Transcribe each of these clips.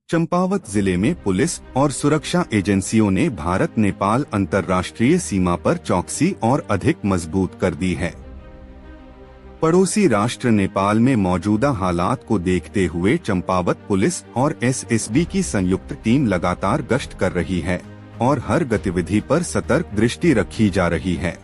चंपावत जिले में पुलिस और सुरक्षा एजेंसियों ने भारत नेपाल अंतर्राष्ट्रीय सीमा पर चौकसी और अधिक मजबूत कर दी है। पड़ोसी राष्ट्र नेपाल में मौजूदा हालात को देखते हुए चंपावत पुलिस और एसएसबी की संयुक्त टीम लगातार गश्त कर रही है और हर गतिविधि पर सतर्क दृष्टि रखी जा रही है।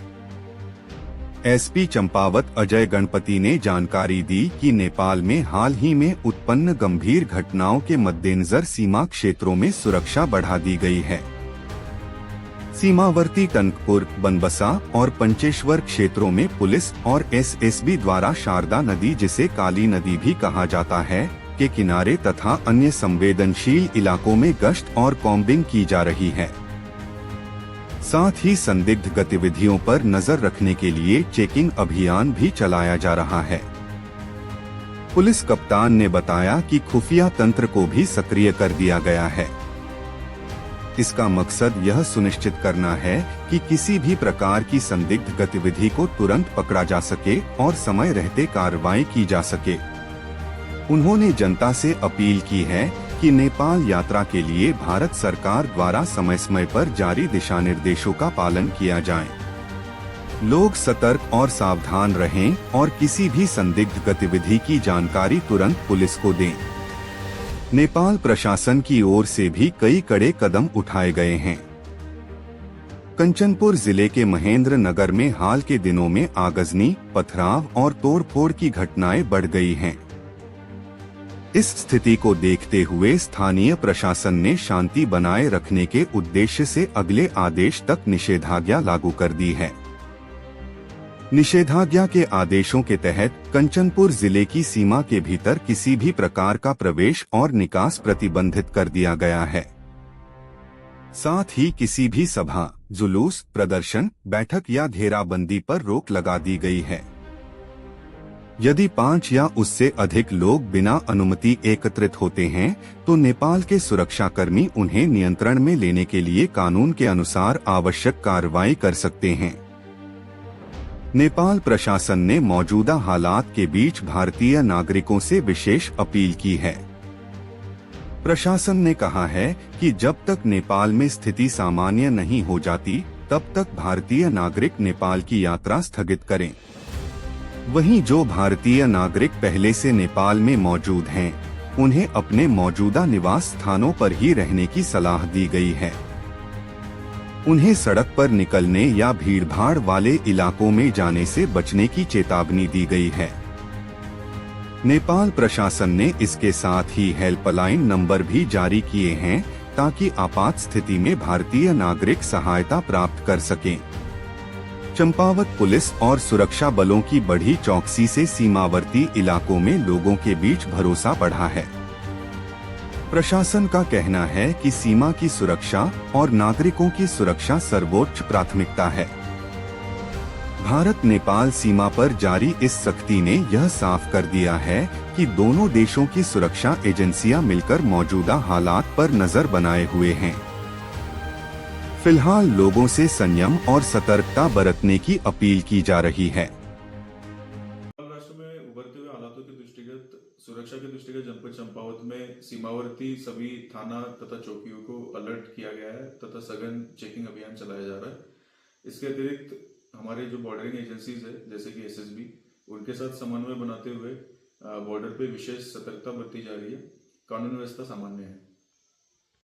एसपी चंपावत अजय गणपति ने जानकारी दी कि नेपाल में हाल ही में उत्पन्न गंभीर घटनाओं के मद्देनजर सीमा क्षेत्रों में सुरक्षा बढ़ा दी गई है। सीमावर्ती टनकपुर, बनबसा और पंचेश्वर क्षेत्रों में पुलिस और एसएसबी द्वारा शारदा नदी, जिसे काली नदी भी कहा जाता है, के किनारे तथा अन्य संवेदनशील इलाकों में गश्त और कॉम्बिंग की जा रही है। साथ ही संदिग्ध गतिविधियों पर नजर रखने के लिए चेकिंग अभियान भी चलाया जा रहा है। पुलिस कप्तान ने बताया कि खुफिया तंत्र को भी सक्रिय कर दिया गया है। इसका मकसद यह सुनिश्चित करना है कि किसी भी प्रकार की संदिग्ध गतिविधि को तुरंत पकड़ा जा सके और समय रहते कार्रवाई की जा सके। उन्होंने जनता से अपील की है कि नेपाल यात्रा के लिए भारत सरकार द्वारा समय समय पर जारी दिशा निर्देशों का पालन किया जाए। लोग सतर्क और सावधान रहें और किसी भी संदिग्ध गतिविधि की जानकारी तुरंत पुलिस को दें। नेपाल प्रशासन की ओर से भी कई कड़े कदम उठाए गए हैं। कंचनपुर जिले के महेंद्र नगर में हाल के दिनों में आगजनी, पथराव और तोड़फोड़ की घटनाएं बढ़ गई हैं। इस स्थिति को देखते हुए स्थानीय प्रशासन ने शांति बनाए रखने के उद्देश्य से अगले आदेश तक निषेधाज्ञा लागू कर दी है। निषेधाज्ञा के आदेशों के तहत कंचनपुर जिले की सीमा के भीतर किसी भी प्रकार का प्रवेश और निकास प्रतिबंधित कर दिया गया है। साथ ही किसी भी सभा, जुलूस, प्रदर्शन, बैठक या घेराबंदी पर रोक लगा दी गई है। यदि 5 या उससे अधिक लोग बिना अनुमति एकत्रित होते हैं तो नेपाल के सुरक्षाकर्मी उन्हें नियंत्रण में लेने के लिए कानून के अनुसार आवश्यक कार्रवाई कर सकते हैं। नेपाल प्रशासन ने मौजूदा हालात के बीच भारतीय नागरिकों से विशेष अपील की है। प्रशासन ने कहा है कि जब तक नेपाल में स्थिति सामान्य नहीं हो जाती, तब तक भारतीय नागरिक नेपाल की यात्रा स्थगित करें। वहीं जो भारतीय नागरिक पहले से नेपाल में मौजूद हैं, उन्हें अपने मौजूदा निवास स्थानों पर ही रहने की सलाह दी गई है। उन्हें सड़क पर निकलने या भीड़भाड़ वाले इलाकों में जाने से बचने की चेतावनी दी गई है। नेपाल प्रशासन ने इसके साथ ही हेल्पलाइन नंबर भी जारी किए हैं ताकि आपात स्थिति में भारतीय नागरिक सहायता प्राप्त कर सकें। चंपावत पुलिस और सुरक्षा बलों की बढ़ी चौकसी से सीमावर्ती इलाकों में लोगों के बीच भरोसा बढ़ा है। प्रशासन का कहना है कि सीमा की सुरक्षा और नागरिकों की सुरक्षा सर्वोच्च प्राथमिकता है। भारत नेपाल सीमा पर जारी इस सख्ती ने यह साफ कर दिया है कि दोनों देशों की सुरक्षा एजेंसियां मिलकर मौजूदा हालात पर नजर बनाए हुए हैं। फिलहाल लोगों से संयम और सतर्कता बरतने की अपील की जा रही है। राष्ट्र में उभरते हुए हालातों के दृष्टिगत सुरक्षा के दृष्टिगत जनपद चंपावत में सीमावर्ती सभी थाना तथा चौकियों को अलर्ट किया गया है तथा सघन चेकिंग अभियान चलाया जा रहा है। इसके अतिरिक्त हमारे जो बॉर्डरिंग एजेंसीज है जैसे कि एसएसबी, उनके साथ समन्वय बनाते हुए बॉर्डर पे विशेष सतर्कता बरती जा रही है। कानून व्यवस्था सामान्य है।